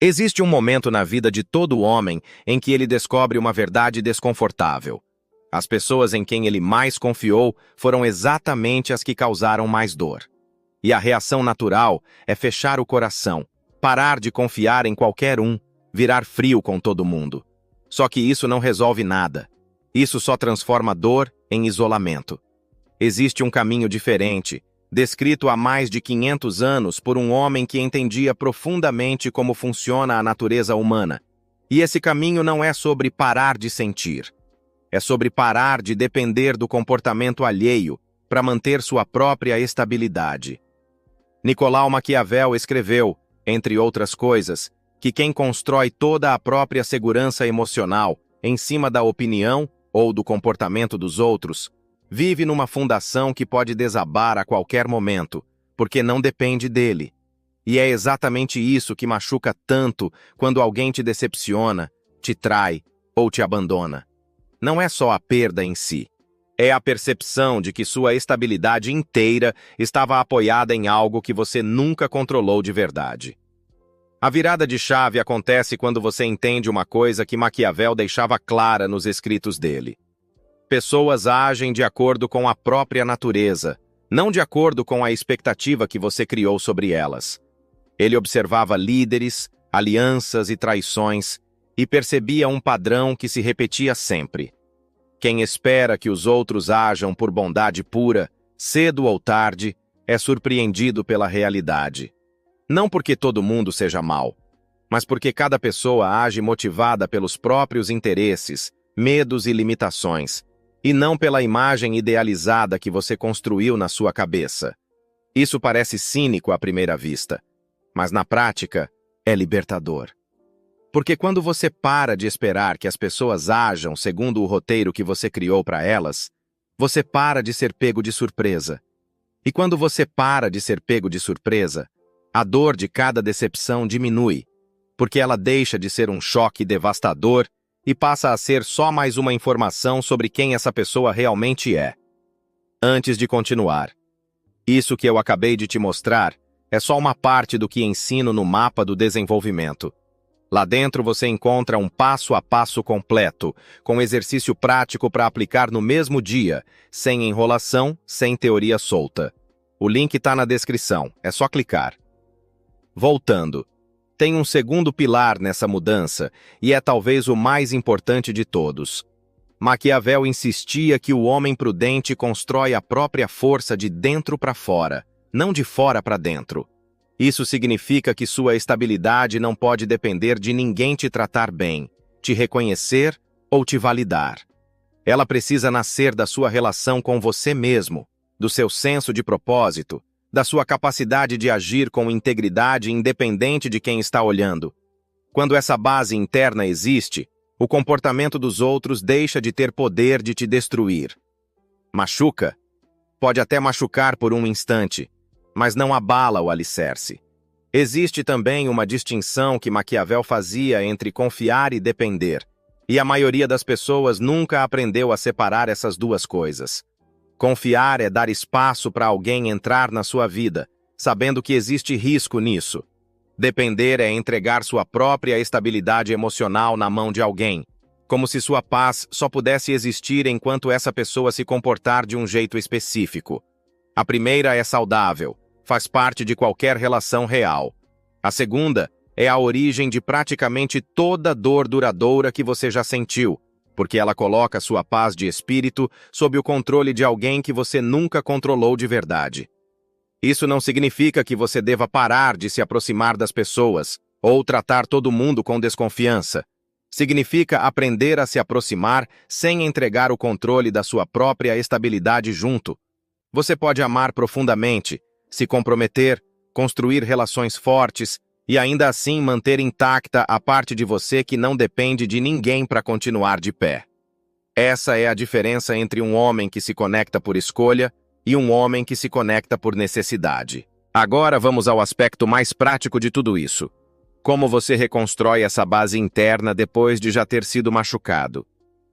Existe um momento na vida de todo homem em que ele descobre uma verdade desconfortável. As pessoas em quem ele mais confiou foram exatamente as que causaram mais dor. E a reação natural é fechar o coração, parar de confiar em qualquer um, virar frio com todo mundo. Só que isso não resolve nada. Isso só transforma dor em isolamento. Existe um caminho diferente, descrito há mais de 500 anos por um homem que entendia profundamente como funciona a natureza humana. E esse caminho não é sobre parar de sentir. É sobre parar de depender do comportamento alheio para manter sua própria estabilidade. Nicolau Maquiavel escreveu, entre outras coisas, que quem constrói toda a própria segurança emocional em cima da opinião ou do comportamento dos outros, vive numa fundação que pode desabar a qualquer momento, porque não depende dele. E é exatamente isso que machuca tanto quando alguém te decepciona, te trai ou te abandona. Não é só a perda em si. É a percepção de que sua estabilidade inteira estava apoiada em algo que você nunca controlou de verdade. A virada de chave acontece quando você entende uma coisa que Maquiavel deixava clara nos escritos dele. Pessoas agem de acordo com a própria natureza, não de acordo com a expectativa que você criou sobre elas. Ele observava líderes, alianças e traições e percebia um padrão que se repetia sempre. Quem espera que os outros ajam por bondade pura, cedo ou tarde, é surpreendido pela realidade. Não porque todo mundo seja mau, mas porque cada pessoa age motivada pelos próprios interesses, medos e limitações, e não pela imagem idealizada que você construiu na sua cabeça. Isso parece cínico à primeira vista, mas na prática é libertador. Porque quando você para de esperar que as pessoas ajam segundo o roteiro que você criou para elas, você para de ser pego de surpresa. E quando você para de ser pego de surpresa, a dor de cada decepção diminui, porque ela deixa de ser um choque devastador e passa a ser só mais uma informação sobre quem essa pessoa realmente é. Antes de continuar, isso que eu acabei de te mostrar é só uma parte do que ensino no mapa do desenvolvimento. Lá dentro você encontra um passo a passo completo, com exercício prático para aplicar no mesmo dia, sem enrolação, sem teoria solta. O link está na descrição, é só clicar. Voltando. Tem um segundo pilar nessa mudança, e é talvez o mais importante de todos. Maquiavel insistia que o homem prudente constrói a própria força de dentro para fora, não de fora para dentro. Isso significa que sua estabilidade não pode depender de ninguém te tratar bem, te reconhecer ou te validar. Ela precisa nascer da sua relação com você mesmo, do seu senso de propósito, da sua capacidade de agir com integridade independente de quem está olhando. Quando essa base interna existe, o comportamento dos outros deixa de ter poder de te destruir. Machuca? Pode até machucar por um instante, mas não abala o alicerce. Existe também uma distinção que Maquiavel fazia entre confiar e depender, e a maioria das pessoas nunca aprendeu a separar essas duas coisas. Confiar é dar espaço para alguém entrar na sua vida, sabendo que existe risco nisso. Depender é entregar sua própria estabilidade emocional na mão de alguém, como se sua paz só pudesse existir enquanto essa pessoa se comportar de um jeito específico. A primeira é saudável, faz parte de qualquer relação real. A segunda é a origem de praticamente toda dor duradoura que você já sentiu, porque ela coloca sua paz de espírito sob o controle de alguém que você nunca controlou de verdade. Isso não significa que você deva parar de se aproximar das pessoas ou tratar todo mundo com desconfiança. Significa aprender a se aproximar sem entregar o controle da sua própria estabilidade junto. Você pode amar profundamente, se comprometer, construir relações fortes e ainda assim manter intacta a parte de você que não depende de ninguém para continuar de pé. Essa é a diferença entre um homem que se conecta por escolha e um homem que se conecta por necessidade. Agora vamos ao aspecto mais prático de tudo isso. Como você reconstrói essa base interna depois de já ter sido machucado?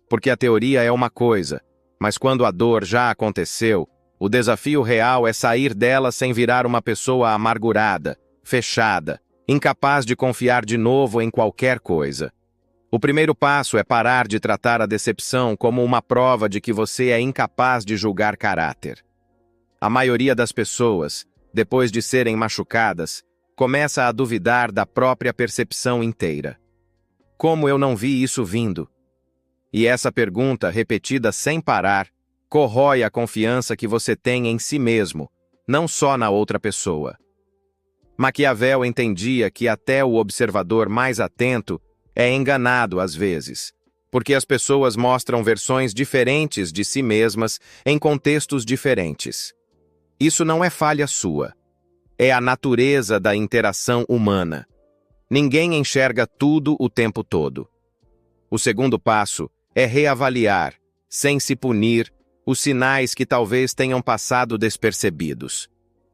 Porque a teoria é uma coisa, mas quando a dor já aconteceu, o desafio real é sair dela sem virar uma pessoa amargurada, fechada, incapaz de confiar de novo em qualquer coisa. O primeiro passo é parar de tratar a decepção como uma prova de que você é incapaz de julgar caráter. A maioria das pessoas, depois de serem machucadas, começa a duvidar da própria percepção inteira. Como eu não vi isso vindo? E essa pergunta, repetida sem parar, corrói a confiança que você tem em si mesmo, não só na outra pessoa. Maquiavel entendia que até o observador mais atento é enganado às vezes, porque as pessoas mostram versões diferentes de si mesmas em contextos diferentes. Isso não é falha sua. É a natureza da interação humana. Ninguém enxerga tudo o tempo todo. O segundo passo é reavaliar, sem se punir, os sinais que talvez tenham passado despercebidos.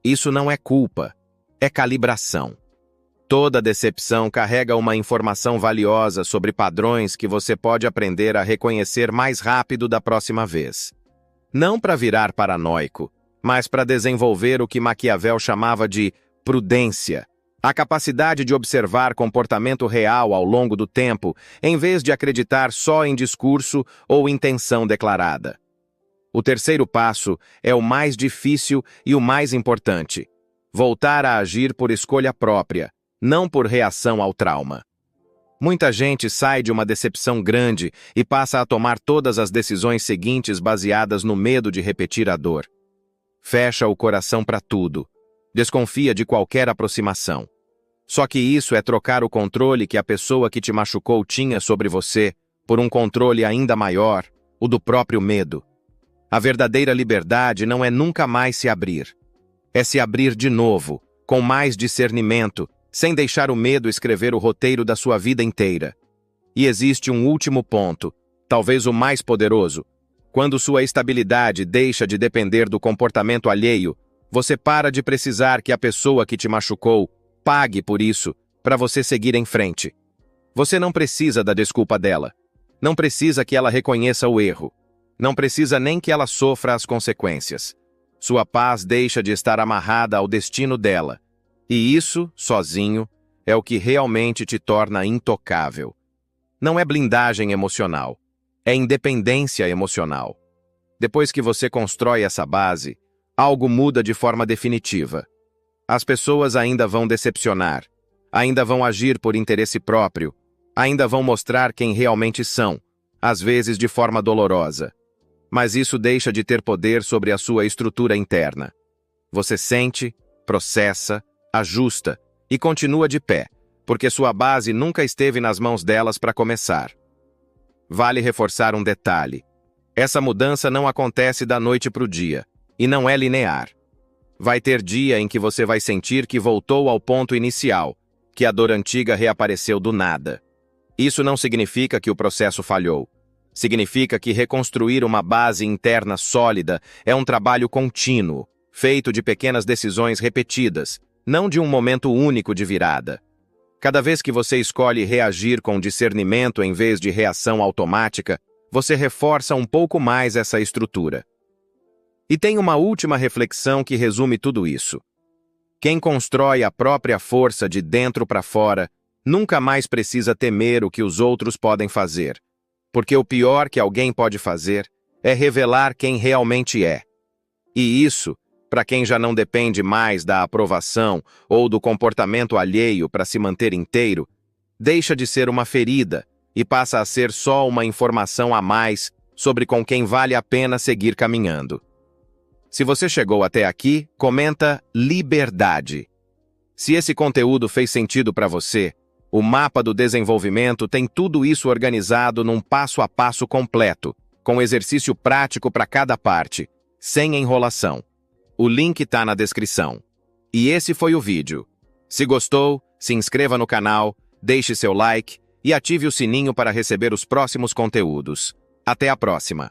Isso não é culpa, é calibração. Toda decepção carrega uma informação valiosa sobre padrões que você pode aprender a reconhecer mais rápido da próxima vez. Não para virar paranoico, mas para desenvolver o que Maquiavel chamava de prudência, a capacidade de observar comportamento real ao longo do tempo, em vez de acreditar só em discurso ou intenção declarada. O terceiro passo é o mais difícil e o mais importante: voltar a agir por escolha própria, não por reação ao trauma. Muita gente sai de uma decepção grande e passa a tomar todas as decisões seguintes baseadas no medo de repetir a dor. Fecha o coração para tudo. Desconfia de qualquer aproximação. Só que isso é trocar o controle que a pessoa que te machucou tinha sobre você por um controle ainda maior, o do próprio medo. A verdadeira liberdade não é nunca mais se abrir. É se abrir de novo, com mais discernimento, sem deixar o medo escrever o roteiro da sua vida inteira. E existe um último ponto, talvez o mais poderoso. Quando sua estabilidade deixa de depender do comportamento alheio, você para de precisar que a pessoa que te machucou pague por isso, para você seguir em frente. Você não precisa da desculpa dela. Não precisa que ela reconheça o erro. Não precisa nem que ela sofra as consequências. Sua paz deixa de estar amarrada ao destino dela. E isso, sozinho, é o que realmente te torna intocável. Não é blindagem emocional, é independência emocional. Depois que você constrói essa base, algo muda de forma definitiva. As pessoas ainda vão decepcionar, ainda vão agir por interesse próprio, ainda vão mostrar quem realmente são, às vezes de forma dolorosa. Mas isso deixa de ter poder sobre a sua estrutura interna. Você sente, processa, ajusta e continua de pé, porque sua base nunca esteve nas mãos delas para começar. Vale reforçar um detalhe. Essa mudança não acontece da noite para o dia, e não é linear. Vai ter dia em que você vai sentir que voltou ao ponto inicial, que a dor antiga reapareceu do nada. Isso não significa que o processo falhou. Significa que reconstruir uma base interna sólida é um trabalho contínuo, feito de pequenas decisões repetidas, não de um momento único de virada. Cada vez que você escolhe reagir com discernimento em vez de reação automática, você reforça um pouco mais essa estrutura. E tem uma última reflexão que resume tudo isso. Quem constrói a própria força de dentro para fora nunca mais precisa temer o que os outros podem fazer, porque o pior que alguém pode fazer é revelar quem realmente é. E isso, para quem já não depende mais da aprovação ou do comportamento alheio para se manter inteiro, deixa de ser uma ferida e passa a ser só uma informação a mais sobre com quem vale a pena seguir caminhando. Se você chegou até aqui, comenta liberdade. Se esse conteúdo fez sentido para você, o mapa do desenvolvimento tem tudo isso organizado num passo a passo completo, com exercício prático para cada parte, sem enrolação. O link está na descrição. E esse foi o vídeo. Se gostou, se inscreva no canal, deixe seu like e ative o sininho para receber os próximos conteúdos. Até a próxima!